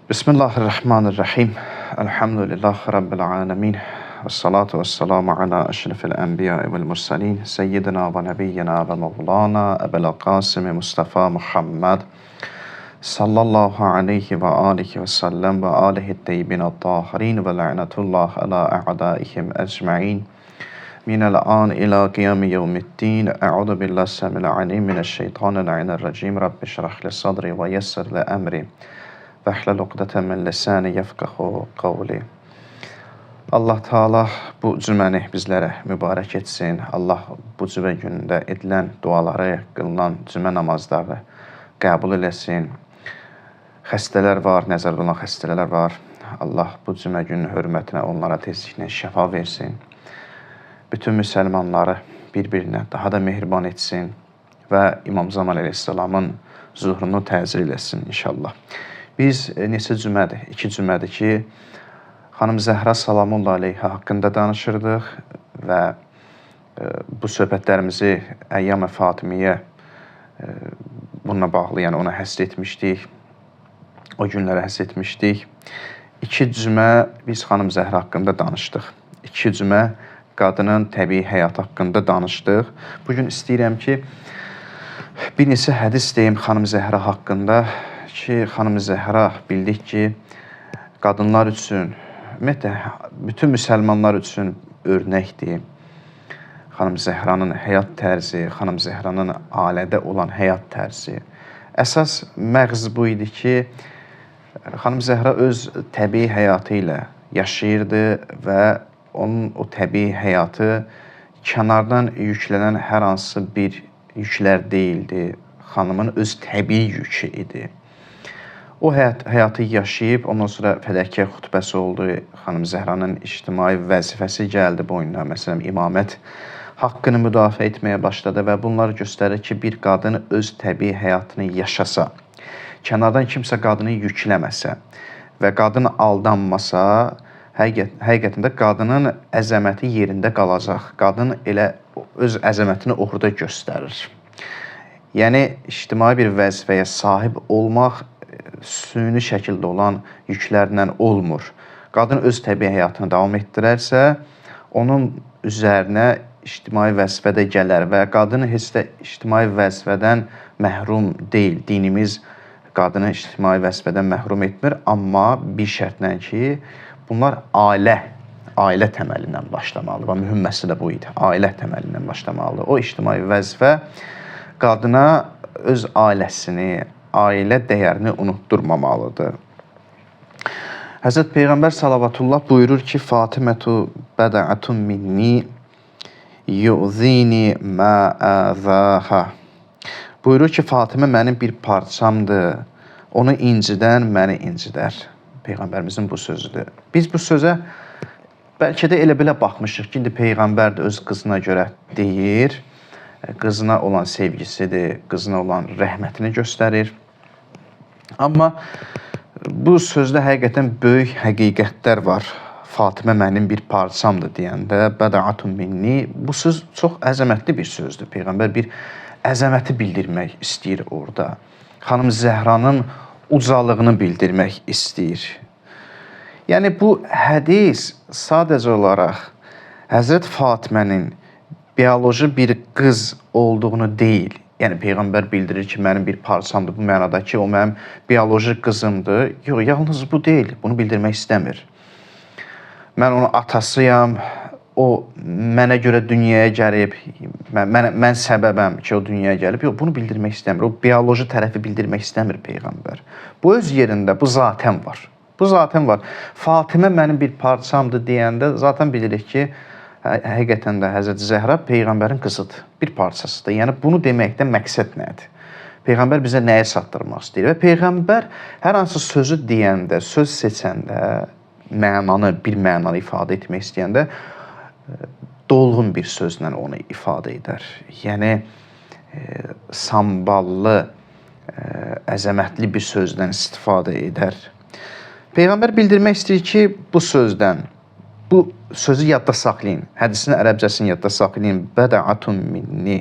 Bismillahirrahmanirrahim. Elhamdülillahi Rabbil alemin. Və salatu və salamu ala əşrefil ənbiya vəl mursalin. Seyyidina və nəbiyyina və mevlana Əbəl Qasimi Mustafa Muhammed sallallahu aleyhi və alihi və səlləm və alihi teyyibin tahirin və la'natullah ala a'daihim ecma'in. Minəl an ila qiyami yevmiddin. Əudu billahi səmil alim minəşşeytanirracim. Rabbi şrah li sadri və yessir li əmri. Vəhlul uqdətən min lisani yefqahu qavli. Allah Teala bu cüməni bizlərə mübarək etsin. Allah bu cümə günündə edilən duaları, qılınan cümə namazları qəbul eləsin. Xəstələr var, nəzərdə olan xəstələr var. Allah bu cümə gününün hörmətinə onlara tezliklə şəfa versin. Bütün müsəlmanları bir-birinə daha da mehriban etsin və İmam Zaman əleyhissalamın zuhurunu təzir eləsin inşallah. Biz neçə cümədir, 2 cümədir ki, xanım Zəhra Salamullah aleyhə haqqında danışırdıq və bu söhbətlərimizi Əyyam-ı Fatimiyyə bununla bağlı, yəni ona həsr etmişdik, o günlərə həsr etmişdik. 2 cümə biz xanım Zəhra haqqında danışdıq. 2 cümə qadının təbii həyatı haqqında danışdıq. Bugün istəyirəm ki, bir neçə hədis deyim xanım Zəhra haqqında ki, xanım Zəhra bildik ki, qadınlar üçün, ümumiyyətlə, bütün müsəlmanlar üçün örnəkdir. Xanım Zəhranın həyat tərzi, xanım Zəhranın ailədə olan həyat tərzi. Əsas məğz bu idi ki, xanım Zəhra öz təbii həyatı ilə yaşayırdı və onun o təbii həyatı kənardan yüklənən hər hansı bir yüklər deyildi. Xanımın öz təbii yükü idi. O həyatı yaşayıb, ondan sonra fədakar xutbəsi oldu. Xanım Zəhranın ictimai vəzifəsi gəldi boynuna. Məsələn, imamət haqqını müdafiə etməyə başladı və bunlar göstərir ki, bir qadın öz təbii həyatını yaşasa, kənardan kimsə qadını yükləməsə və qadın aldanmasa, həqiqətində qadının əzəməti yerində qalacaq. Qadın elə öz əzəmətini orada göstərir. Yəni, ictimai bir vəzifəyə sahib olmaq süni şəkildə olan yüklərlə olmur. Qadın öz təbii həyatını davam etdirərsə, onun üzərinə ictimai vəzifədə gələr və qadın heç də ictimai vəzifədən məhrum deyil. Dinimiz qadını ictimai vəzifədən məhrum etmir, amma bir şərtlə ki, bunlar ailə təməlindən başlamalıdır. Və mühüm məsələ bu idi. Ailə təməlindən başlamalıdır. O ictimai vəzifə qadına öz ailəsini, ailə dəyərini unutturmamalıdır. Həzrət Peyğəmbər salavatullah buyurur ki, Fatimətu bədəətun minni yu'zini mə əzəha. Buyurur ki, Fatimə mənim bir parçamdır, onu incidən məni incidər. Peyğəmbərimizin bu sözüdür. Biz bu sözə bəlkə də elə belə baxmışıq ki, indi Peyğəmbər də öz qızına görə deyir, qızına olan sevgisidir, qızına olan rəhmətini göstərir. Amma bu sözdə həqiqətən böyük həqiqətlər var. Fatimə mənim bir parçamdır deyəndə, bədəətun minni, bu söz çox əzəmətli bir sözdür. Peyğəmbər bir əzəməti bildirmək istəyir orada. Xanım Zəhranın ucalığını bildirmək istəyir. Yəni, bu hədis sadəcə olaraq Həzrət Fatimənin bioloji bir qız olduğunu deyil. Yəni, Peyğəmbər bildirir ki, mənim bir parçamdır, bu mənada ki, o mənim bioloji qızımdır. Yox, yalnız bu deyil, bunu bildirmək istəmir. Mən onun atasıyam, o mənə görə dünyaya gəlib, mən səbəbəm ki, o dünyaya gəlib. Yox, bunu bildirmək istəmir, o bioloji tərəfi bildirmək istəmir Peyğəmbər. Bu öz yerində, bu zatən var. Bu zatən var. Fatimə mənim bir parçamdır deyəndə zatən bilirik ki, həqiqətən də Həzrət Zəhra Peyğəmbərin qızıdır, bir parçasıdır. Yəni, bunu deməkdə məqsəd nədir? Peyğəmbər bizə nəyə çatdırmaq istəyir? Və Peyğəmbər hər hansı sözü deyəndə, söz seçəndə, bir mənanı ifadə etmək istəyəndə dolğun bir sözlə onu ifadə edər. Yəni, samballı, əzəmətli bir sözdən istifadə edər. Peyğəmbər bildirmək istəyir ki, bu sözdən, bu sözü yadda saxlayın, hədisin ərəbcəsini yadda saxlayın, bədəətun minni.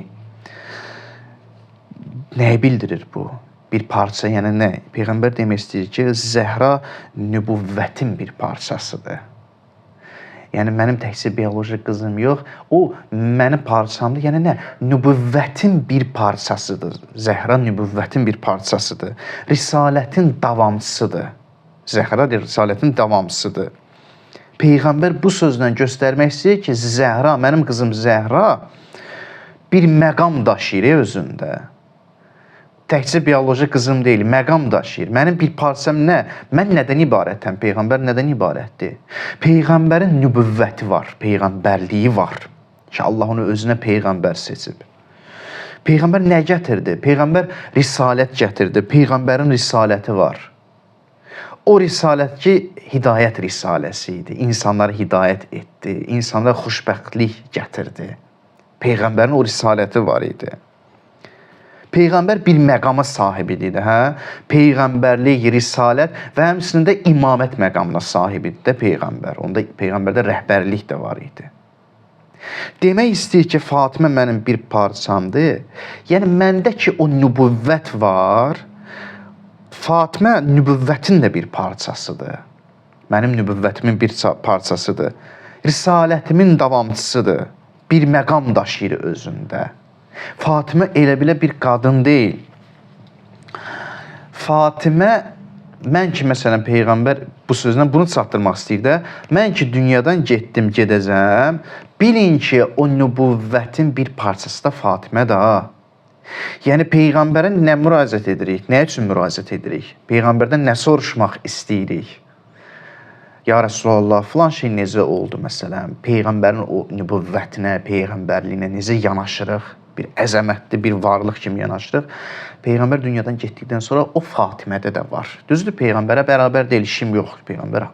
Nəyi bildirir bu? bir parça, yəni nə? Peyğəmbər demək istəyir ki, Zəhra nübüvvətin bir parçasıdır. Yəni mənim təkcə bioloji qızım yox, o mənim parçamdır. Yəni nə? Nübüvvətin bir parçasıdır. Zəhra nübüvvətin bir parçasıdır. Risalətin davamçısıdır. Zəhra risalətin davamçısıdır. Peyğəmbər bu sözlə göstərmək istəyir ki, Zəhra, mənim qızım Zəhra bir məqam daşıyır özündə. Təkcə bioloji qızım deyil, məqam daşıyır. Mənim bir parçam nə? Mən nədən ibarətəm? Peyğəmbər nədən ibarətdir? Peyğəmbərin nübüvvəti var, peyğəmbərliyi var ki, Allah onu özünə peyğəmbər seçib. Peyğəmbər nə gətirdi? Peyğəmbər risalət gətirdi. Peyğəmbərin risaləti var. O risalət ki, hidayət risaləsi idi. İnsanlara hidayət etdi, insanlara xoşbəxtlik gətirdi. Peyğəmbərin o risaləti var idi. Peyğəmbər bir məqama sahib idi, hə? Peyğəmbərlik, risalət və həmçinin də imamət məqamına sahib idi də Peyğəmbər. Onda Peyğəmbərdə rəhbərlik də var idi. Demək istəyir ki, Fatimə mənim bir parçamdır. Yəni məndə ki o nübüvvət var, Fatimə nübüvvətin də bir parçasıdır. Mənim nübüvvətimin bir parçasıdır. Risalətimin davamçısıdır. Bir məqam daşıyır özündə. Fatimə elə bilə bir qadın deyil. Fatimə, mən ki, məsələn, Peyğəmbər bu sözlə bunu çatdırmaq istəyir də, mən ki, dünyadan getdim, gedəcəm, bilin ki, o nübüvvətin bir parçası da Fatimə da. Yəni, Peyğəmbərə nə müraciət edirik, nə üçün müraciət edirik? Peyğəmbərdən nə soruşmaq istəyirik? Ya Rəsulallah, filan şey necə oldu, məsələn, Peyğəmbərin o nübüvvətinə, Peyğəmbərliyinə necə yanaşırıq? Bir əzəmətli bir varlıq kimi yanaşırıq. Peyğəmbər dünyadan getdikdən sonra o Fatimədə də var. Düzdür, Peyğəmbərə bərabər deyil, işim yoxdur. Peyğəmbər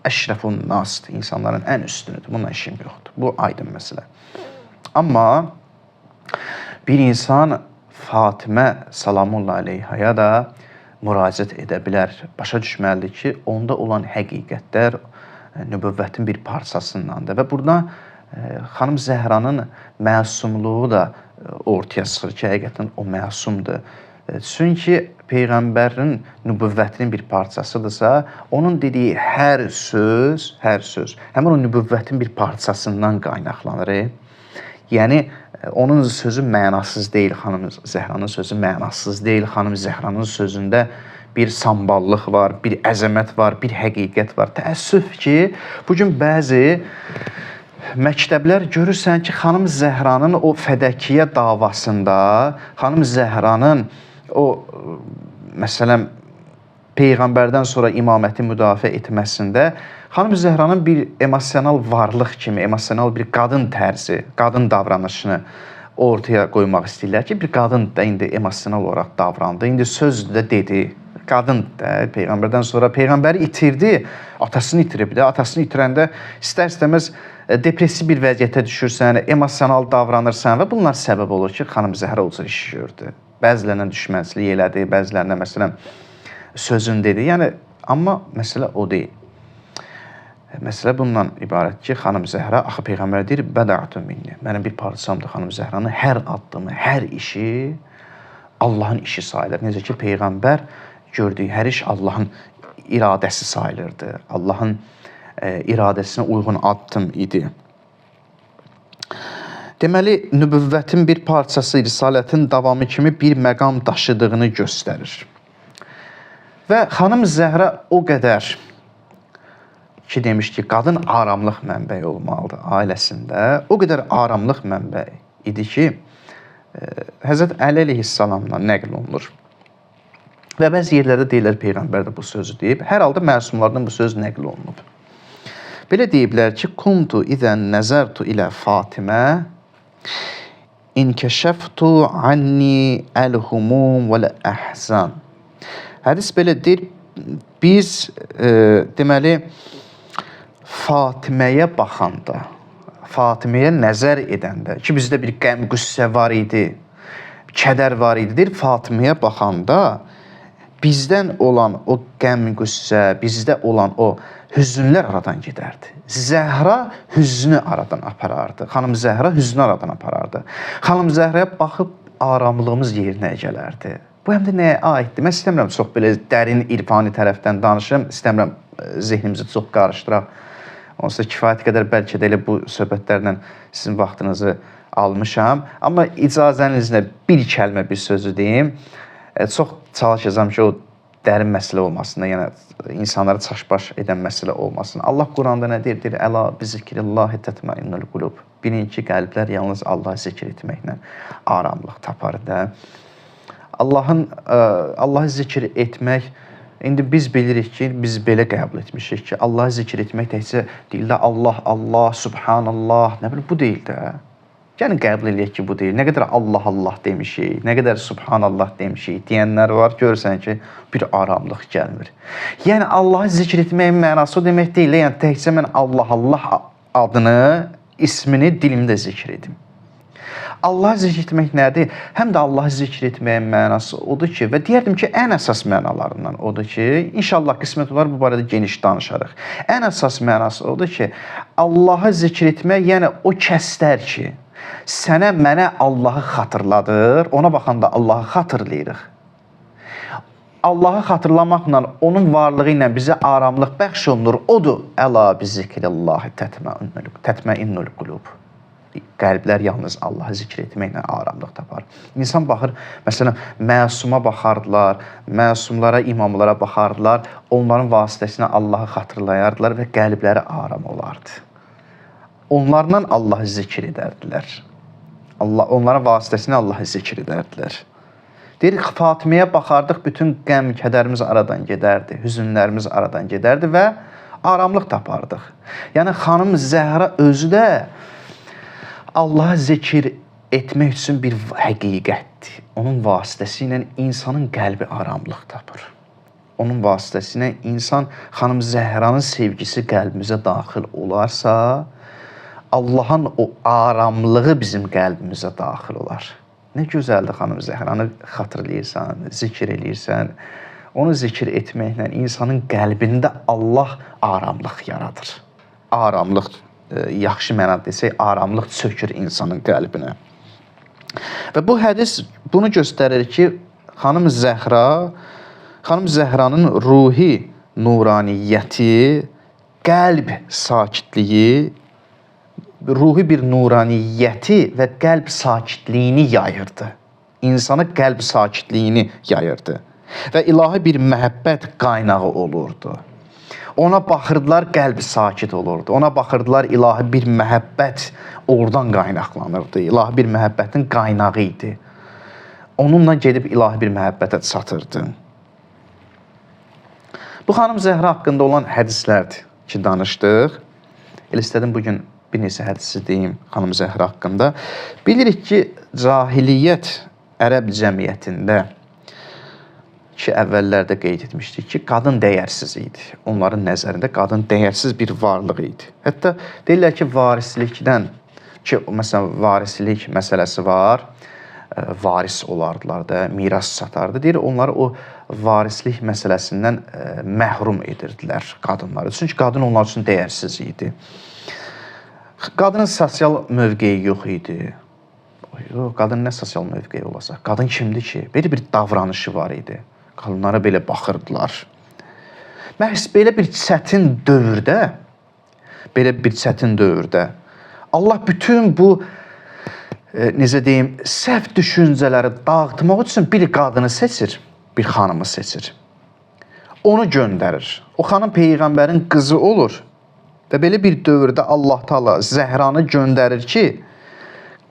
əşrəfun nasdır, insanların ən üstünüdür. Bununla işim yoxdur. Bu aydın məsələ. Amma bir insan Fatimə salamullah aleyhaya da müraciət edə bilər. Başa düşməlidir ki, onda olan həqiqətlər nübüvvətin bir parçasındandır. Və burada xanım Zəhranın məsumluğu da ortaya çıxır ki, həqiqətən o məsumdur. Çünki Peyğəmbərin nübüvvətinin bir parçasıdırsa, onun dediyi hər söz həmin o nübüvvətin bir parçasından qaynaqlanır. Yəni, onun sözü mənasız deyil, xanım Zəhranın sözü mənasız deyil. Xanım Zəhranın sözündə bir samballıq var, bir əzəmət var, bir həqiqət var. Təəssüf ki, bugün bəzi məktəblər görürsən ki, xanım Zəhranın o fədəkiyyə davasında, xanım Zəhranın o, məsələn, Peyğəmbərdən sonra imaməti müdafiə etməsində xanım Zəhranın bir emosional varlıq kimi, emosional bir qadın tərzi, qadın davranışını ortaya qoymaq istəyirlər ki, bir qadın da indi emosional olaraq davrandı, indi söz də dedi, qadın da Peyğəmbərdən sonra Peyğəmbəri itirdi, atasını itirib də, atasını itirəndə istər-istəməz depressiv bir vəziyyətə düşürsən, emosional davranırsan və bunlar səbəb olur ki, xanım Zəhra o cür iş gördü. Bəzilərinə düşmənçilik elədi, bəzilərinə məsələn sözün dedi. Yəni, amma məsələ o deyil. Məsələ bundan ibarət ki, xanım Zəhra, axı Peyğəmbər deyir, bədəətun minni. Mənim bir parçamdır xanım Zəhranın hər addımı, hər işi Allahın işi sayılır. Necə ki, Peyğəmbər gördüyü hər iş Allahın iradəsi sayılırdı. Allahın iradəsinə uyğun addım idi. Deməli, nübüvvətin bir parçası risalətin davamı kimi bir məqam daşıdığını göstərir. Və xanım Zəhra o qədər ki, demiş ki, qadın aramlıq mənbəyi olmalıdır ailəsində. O qədər aramlıq mənbəyi idi ki, Həzrət Əli əleyhissalamdan nəql olunur. Və bəzi yerlərdə deyirlər, Peyğəmbər də bu sözü deyib. Hər halda məsumlardan bu söz nəql olunub. Belə deyiblər ki, kuntu izən nəzərtu ilə Fatimə inkəşəftu anni əl-humum vəl-əhzan. Hədis belə deyir, biz deməli Fatiməyə baxanda, Fatiməyə nəzər edəndə ki, bizdə bir qəm, qüssə var idi, kədər var idi, deyir, Fatiməyə baxanda bizdən olan o qəm, qüssə, bizdə olan o hüznlər aradan gedərdi. Zəhra hüznü aradan aparardı. Xanım Zəhra hüznü aradan aparardı. Xanım Zəhraya baxıb aramlığımız yerinə gələrdi. Bu həm də nəyə aiddir? Mən istəmirəm çox belə dərin irfani tərəfdən danışım, istəmirəm zehnimizi çox qarışdıraq. Onsuz da kifayət qədər bəlkə də elə bu söhbətlərlə sizin vaxtınızı almışam. Amma icazənizlə bir kəlmə, bir sözü deyim. Çox çalışacağam ki, o dərin məsələ olmasın, yəni insanları çaşbaş edən məsələ olmasın. Allah Quranda nə deyir? Deyir, əla bi zikrillahi tətmainnul qulub. Bilin ki, qəlblər yalnız Allah zikr etməklə aramlıq tapar da. Allahı zikr etmək, indi biz bilirik ki, biz belə qəbul etmişik ki, Allahı zikr etmək təkcə dildə Allah, Allah, Subhanallah, nə bilim, bu deyil də. Yəni qəbul eləyək ki, bu deyil. Nə qədər Allah, Allah demişik, nə qədər Subhanallah demişik deyənlər var, görürsən ki, bir aramlıq gəlmir. Yəni Allahı zikr etməyin mənası o demək deyil, yəni təkcə mən Allah, Allah adını, ismini dilimdə zikr edim. Allah zikr etmək nədir? Həm də Allahı zikr etməyin mənası odur ki, və deyərdim ki, ən əsas mənalarından odur ki, inşallah qismət olar bu barədə geniş danışarıq. Ən əsas mənası odur ki, Allahı zikr etmək, yəni o kəslər ki, sənə, mənə Allahı xatırladır, ona baxanda Allahı xatırlayırıq. Allahı xatırlamaqla, onun varlığı ilə bizə aramlıq bəxş olunur. Odur, əla bi zikrillahi tətmainnul qulub. Qəlblər yalnız Allahı zikr etməklə aramlıq tapar. İnsan baxır, məsələn, məsuma baxardılar, məsumlara, imamlara baxardılar, onların vasitəsinə Allahı xatırlayardılar və qəlbləri aram olardı. Onlarla Allahı zikr edərdilər. Onların vasitəsilə Allahı zikr edərdilər. Deyirik, Fatiməyə baxardıq, bütün qəm, kədərimiz aradan gedərdi, hüzünlərimiz aradan gedərdi və aramlıq tapardıq. Yəni, xanım Zəhra özü də Allahı zikr etmək üçün bir həqiqətdir. Onun vasitəsilə insanın qəlbi aramlıq tapır. Onun vasitəsilə insan, xanım Zəhranın sevgisi qəlbimizə daxil olarsa, Allahın o aramlığı bizim qəlbimizə daxil olar. Nə gözəldir xanım Zəhranı xatırlayırsan, zikr eləyirsən. Onu zikr etməklə insanın qəlbində Allah aramlıq yaradır. Aramlıq, yaxşı mənada desək, aramlıq çökür insanın qəlbinə. Və bu hədis bunu göstərir ki, xanım Zəhranın ruhi nuraniyyəti, qəlb sakitliyi, ruhi bir nuraniyyəti və qəlb sakitliyini yayırdı. İnsana qəlb sakitliyini yayırdı. Və ilahi bir məhəbbət qaynağı olurdu. Ona baxırdılar, qəlbi sakit olurdu. Ona baxırdılar, ilahi bir məhəbbət oradan qaynaqlanırdı. İlahi bir məhəbbətin qaynağı idi. Onunla gedib ilahi bir məhəbbətə çatırdı. Bu xanım Zəhra haqqında olan hədislərdir ki, danışdıq. Elə istədim bugün bir neçə hədisi deyim xanım Zəhra haqqında. Bilirik ki, cahiliyyət ərəb cəmiyyətində ki, əvvəllərdə qeyd etmişdik ki, qadın dəyərsiz idi. Onların nəzərində qadın dəyərsiz bir varlıq idi. Hətta deyirlər ki, varislikdən ki, məsələn, varislik məsələsi var, varis olardılar da, miras satardı. Deyir, onları o varislik məsələsindən məhrum edirdilər qadınları. Çünki qadın onlar üçün dəyərsiz idi. Qadının sosial mövqeyi yox idi. Yox, qadının nə sosial mövqeyi olacaq? Qadın kimdir ki? Belə bir davranışı var idi. Qadınlara belə baxırdılar. Məhz belə bir çətin dövrdə, Allah bütün bu, necə deyim, səhv düşüncələri dağıtmaq üçün bir qadını seçir, bir xanımı seçir. Onu göndərir. O xanım Peyğəmbərin qızı olur. Və belə bir dövrdə Allah Taala Zəhranı göndərir ki,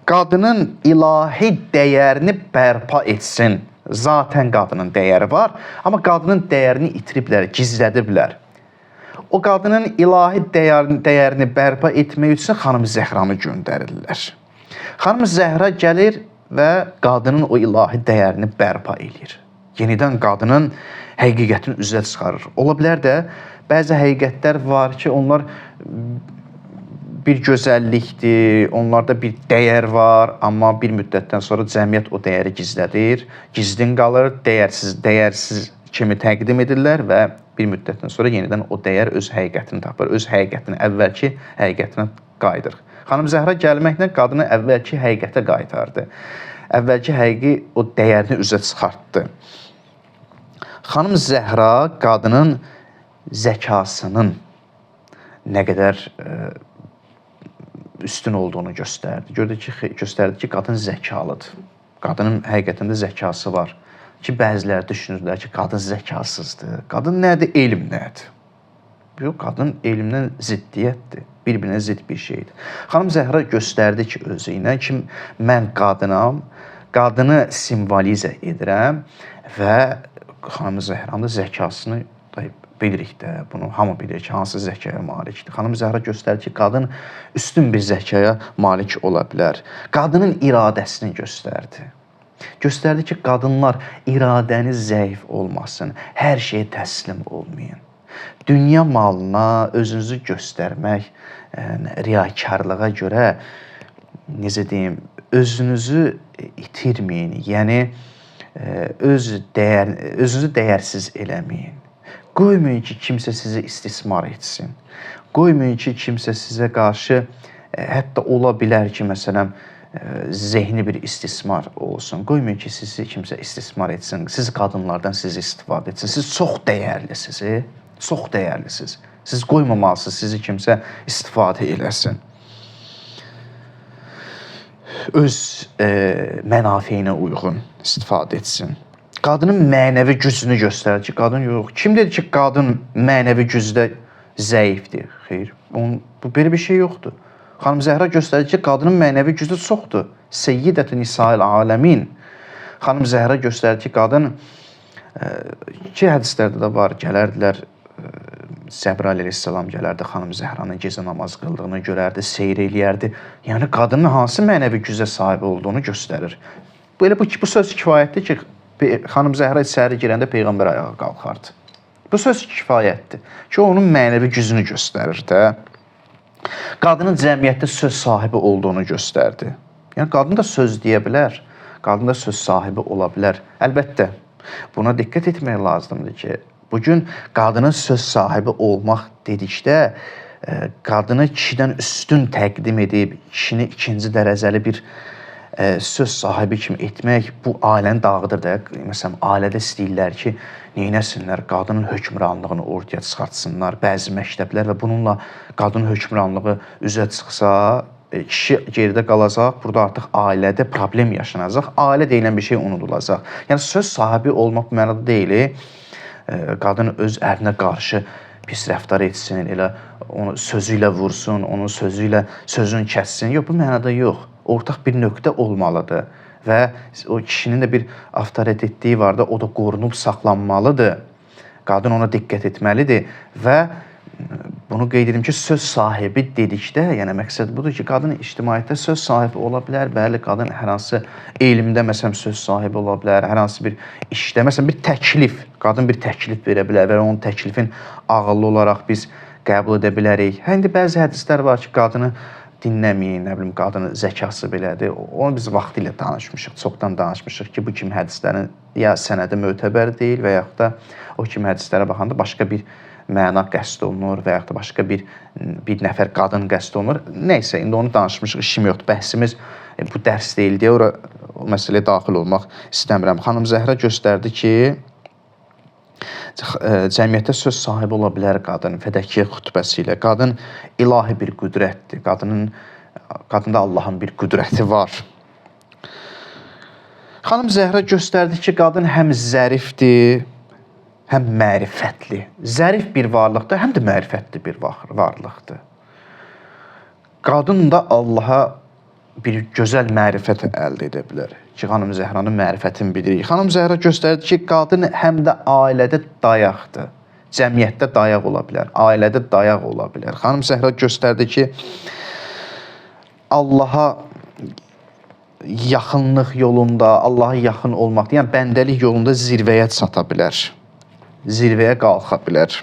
qadının ilahi dəyərini bərpa etsin. Zatən qadının dəyəri var, amma qadının dəyərini itiriblər, gizlədiblər. O qadının ilahi dəyərini bərpa etmək üçün xanım Zəhranı göndərirlər. Xanım Zəhra gəlir və qadının o ilahi dəyərini bərpa edir. Yenidən qadının həqiqətini üzə çıxarır. Ola bilər də, bəzi həqiqətlər var ki, onlar bir gözəllikdir, onlarda bir dəyər var, amma bir müddətdən sonra cəmiyyət o dəyəri gizlədir, gizlin qalır, dəyərsiz kimi təqdim edirlər və bir müddətdən sonra yenidən o dəyər öz həqiqətini tapır, öz həqiqətini, əvvəlki həqiqətinə qayıdır. Xanım Zəhra gəlməklə qadını əvvəlki həqiqətə qaytardı. əvvəlki həqiqi o dəyərini üzə çıxartdı. Xanım Zəhra qadının zəkasının nə qədər üstün olduğunu göstərdi. Göstərdi ki, qadın zəkalıdır. Qadının həqiqətən də zəkası var. Ki, bəziləri düşünürlər ki, qadın zəkasızdır. Qadın nədir? Elm nədir? Yox, qadın elmdən ziddiyyətdir. Bir-birinə zidd bir şeydir. Xanım Zəhra göstərdi ki, özü ilə ki, mən qadınam, qadını simvolizə edirəm və xanım Zəhranın da zəkasını bilirik də, bunu hamı bilir ki, hansı zəkaya malikdir. Xanım Zəhra göstərdi ki, qadın üstün bir zəkaya malik ola bilər. Qadının iradəsini göstərdi. Göstərdi ki, qadınlar iradəniz zəif olmasın, hər şeyə təslim olmayın. Dünya malına özünüzü göstərmək, riyakarlığa görə, necə deyim, özünüzü itirməyin. Yəni, özünüzü dəyərsiz eləməyin. Qoymayın ki, kimsə sizi istismar etsin. Qoymayın ki, kimsə sizə qarşı, hətta ola bilər ki, məsələn, zehni bir istismar olsun. Qoymayın ki, sizi kimsə istismar etsin. Siz qadınlardan sizi istifadə etsin. Siz çox dəyərlisiniz. Çox dəyərlisiniz. Siz qoymamalısınız sizi kimsə istifadə eləsin. Öz mənafeyinə uyğun istifadə etsin. Qadının mənəvi gücünü göstərir ki, qadın yox. Kim dedi ki, qadın mənəvi gücdə zəifdir? Xeyr, belə bir şey yoxdur. Xanım Zəhra göstərir ki, qadının mənəvi gücü çoxdur. Seyyidətü nisa'il aləmin. Xanım Zəhra göstərir ki, qadın ki, hədislərdə də var, gələrdilər, Cəbrail əleyhissalam gələrdi, xanım Zəhranın gecə namaz qıldığını görərdi, seyr eləyərdi. Yəni, qadının hansı mənəvi gücə sahib olduğunu göstərir. Bu söz kifayətdir ki, xanım Zəhra içəri girəndə Peyğəmbər ayağa qalxardı. Bu söz kifayətdir ki, onun mənəvi gücünü göstərir də. Qadının cəmiyyətdə söz sahibi olduğunu göstərdi. Yəni, qadın da söz deyə bilər, qadın da söz sahibi ola bilər. Əlbəttə, buna diqqət etmək lazımdır ki, bugün qadının söz sahibi olmaq dedikdə, qadını kişidən üstün təqdim edib, kişini ikinci dərəcəli bir söz sahibi kimi etmək bu ailəni dağıdır da. Məsələn, ailədə istəyirlər ki, neynəsinlər, qadının hökmranlığını ortaya çıxartsınlar, bəzi məktəblər və bununla qadın hökmranlığı üzə çıxsa, kişi geridə qalacaq, burada artıq ailədə problem yaşanacaq, ailə deyilən bir şey unudulacaq. Yəni, söz sahibi olmaq bu mənada deyil, qadın öz ərinə qarşı pis rəftar etsin, elə onu sözü ilə vursun, onun sözü ilə sözünü kəssin. Yox, bu mənada yox. Ortaq bir nöqtə olmalıdır və o kişinin də bir avtoritetliyi var da, o da qorunub saxlanmalıdır. Qadın ona diqqət etməlidir və bunu qeyd edim ki, söz sahibi dedikdə, yəni məqsəd budur ki, qadın ictimaiyyətdə söz sahibi ola bilər. Bəli, qadın hər hansı elmdə məsələn söz sahibi ola bilər, hər hansı bir işdə, məsələn bir təklif, qadın bir təklif verə bilər və onun təklifin ağıllı olaraq biz qəbul edə bilərik. İndi bəzi hədislər var ki, qadını dinləməyin, nə bilim, qadının zəkası belədir. Onu biz vaxtı ilə danışmışıq, çoxdan danışmışıq ki, bu kimi hədislərin ya sənədi mötəbər deyil və yaxud da o kimi hədislərə baxanda başqa bir məna qəsd olunur və yaxud da başqa bir nəfər qadın qəsd olunur. Nəysə, indi onu danışmışıq, işim yoxdur. Bəhsimiz bu dərs deyil deyə o məsələyə daxil olmaq istəmirəm. Xanım Zəhra göstərdi ki, cəmiyyətdə söz sahibi ola bilər qadın, fədakiyyə xütbəsi ilə. Qadın ilahi bir qüdrətdir. Qadında Allahın bir qüdrəti var. Xanım Zəhra göstərdi ki, qadın həm zərifdir, həm mərifətli. Zərif bir varlıqdır, həm də mərifətli bir varlıqdır. Qadın da Allaha bir gözəl mərifət əldə edə bilər ki, xanım Zəhranın mərifətini bilirik. Xanım Zəhra göstərdi ki, qadın həm də ailədə dayaqdır. Cəmiyyətdə dayaq ola bilər, ailədə dayaq ola bilər. Xanım Zəhra göstərdi ki, Allaha yaxınlıq yolunda, Allaha yaxın olmaqda, yəni bəndəlik yolunda zirvəyə çata bilər. Zirvəyə qalxa bilər.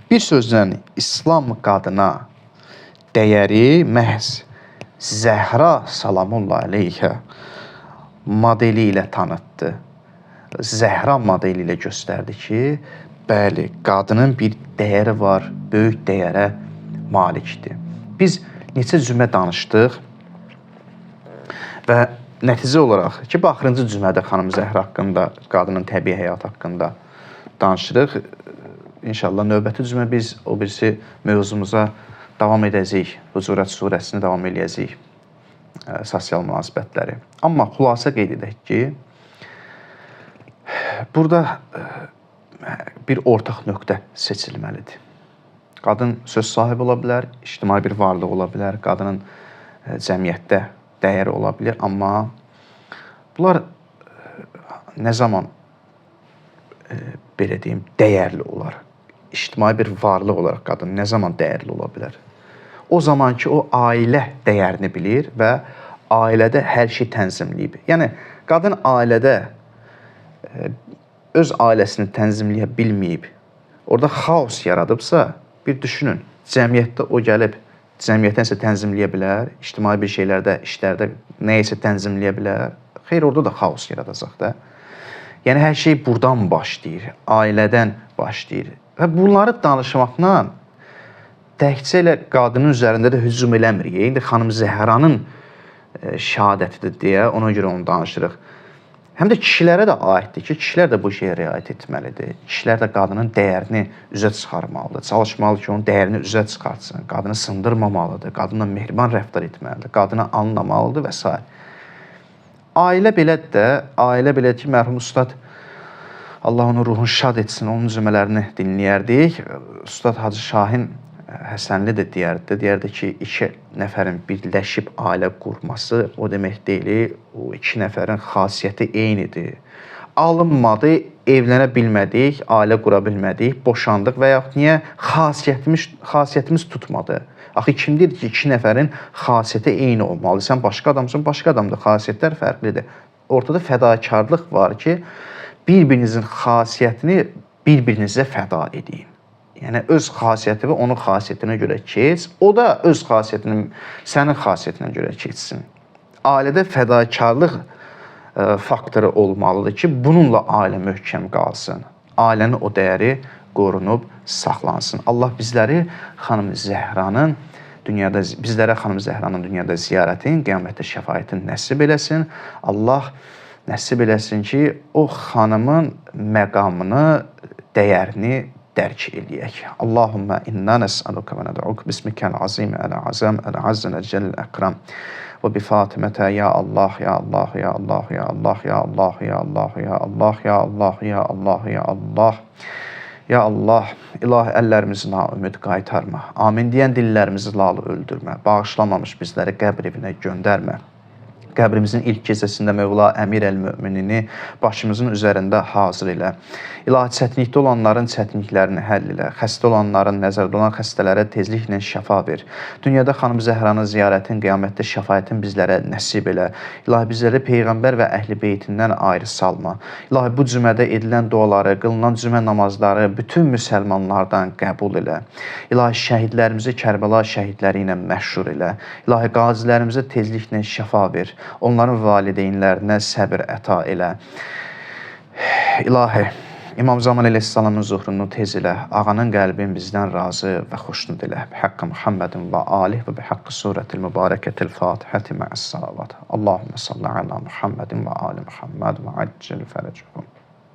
Bir sözlə, İslam qadına dəyəri məhz Zəhra salamullah əleyhə modeli ilə tanıtdı. Zəhra modeli ilə göstərdi ki, bəli, qadının bir dəyəri var, böyük dəyərə malikdir. Biz neçə cümlə danışdıq və nəticə olaraq ki, bu axırıncı cümədə xanım Zəhra haqqında, qadının təbii həyatı haqqında danışırıq. İnşallah növbəti cümə biz o birisi mövzumuza davam edəcəyik. Hucurat surəsini davam edəcəyik. Sosial münasibətləri. Amma xülasə qeyd edək ki, burada bir ortaq nöqtə seçilməlidir. Qadın söz sahibi ola bilər, ictimai bir varlıq ola bilər, qadının cəmiyyətdə dəyəri ola bilər, amma bunlar nə zaman belə deyim, dəyərli olar? İctimai bir varlıq olaraq qadın nə zaman dəyərli ola bilər? O zaman ki, o ailə dəyərini bilir və ailədə hər şey tənzimləyib. Yəni, qadın ailədə öz ailəsini tənzimləyə bilməyib, orada xaos yaradıbsa, bir düşünün, cəmiyyətdə o gəlib, cəmiyyətə nəsə tənzimləyə bilər, ictimai bir şeylərdə, işlərdə nəyisə tənzimləyə bilər, xeyr, orada da xaos yaradacaq da. Yəni, hər şey buradan başlayır, ailədən başlayır. Və bunları danışmaqla təkcə ilə qadının üzərində də hücum eləmirik. İndi xanım Zəhranın şəhadətidir deyə, ona görə onu danışırıq. Həm də kişilərə də aiddir ki, kişilər də bu şeyə riayət etməlidir. Kişilər də qadının dəyərini üzə çıxarmalıdır. Çalışmalı ki, onun dəyərini üzə çıxartsın. Qadını sındırmamalıdır. Qadınla mehriban rəftar etməlidir. Qadını anlamalıdır və s. Ailə belədir də, ailə belədir ki, mərhum ustad Allah onun ruhunu şad etsin, onun cümlələrini dinləyərdik. Ustad Hacı Şahin Həsənli də deyərdi ki, iki nəfərin birləşib ailə qurması o demək deyil, o iki nəfərin xasiyyəti eynidir. Alınmadı, evlənə bilmədik, ailə qura bilmədik, boşandıq və yaxud niyə xasiyyətimiz tutmadı. Axı kim deyir ki, iki nəfərin xasiyyəti eyni olmalı? Sən başqa adamsın, başqa adamdır, xasiyyətlər fərqlidir. Ortada fədakarlıq var ki, bir-birinizin xasiyyətini bir-birinizə fəda edin. Yəni, öz xasiyyəti və onun xasiyyətinə görə keç, o da öz xasiyyətini sənin xasiyyətinə görə keçsin. Ailədə fədakarlıq faktoru olmalıdır ki, bununla ailə möhkəm qalsın. Ailənin o dəyəri qorunub saxlansın. Allah bizlərə xanım Zəhranın dünyada ziyarətin, qiyamətdə şəfaətin nəsib eləsin. Allah nəsib eləsin ki, o xanımın məqamını, dəyərini dərk eləyək. Allahumma inna nəs'aluka və nəd'uk bismikəl azim əl-azam əl-azzən əl-cəlil əkram və bi Fatimətə ya Allah, ya Allah, ya Allah, ya Allah, ya Allah, ya Allah, ya Allah, ya Allah, ya Allah, ya Allah, ya Allah, ilahi əllərimizi naümid qaytarma. Amin deyən dillərimizi lalı öldürmə. Bağışlamamış bizləri qəbr evinə göndərmə. Qəbrimizin ilk gecəsində Mövla Əmir əl-Möminini başımızın üzərində hazır elə. İlahi çətinlikdə olanların çətinliklərini həll elə. Xəstə olanların, nəzərdə olan xəstələrə tezliklə şəfa ver. Dünyada xanım Zəhranın ziyarətin, qiyamətdə şəfaətin bizlərə nəsib elə. İlahi bizləri Peyğəmbər və əhl-i beytindən ayrı salma. İlahi bu cümədə edilən duaları, qılınan cümə namazları bütün müsəlmanlardan qəbul elə. İlahi şəhidlərimizi Kərbəla şəhidləri ilə məşhur elə. İlahi qazilərimizə tezliklə şəfa ver. Onların valideynlərinə səbir əta elə. İlahi, İmam Zaman əleyhissalamın zuhrunu tez elə. Ağanın qəlbin bizdən razı və xoşnud elə. Bihaqqı Muhammedin və alih və bihaqqı surətil mübarəkətil fatihəti məəs-salavat. Allahümme salli ala Muhammedin və ali Muhammed və accil fərəcuhum.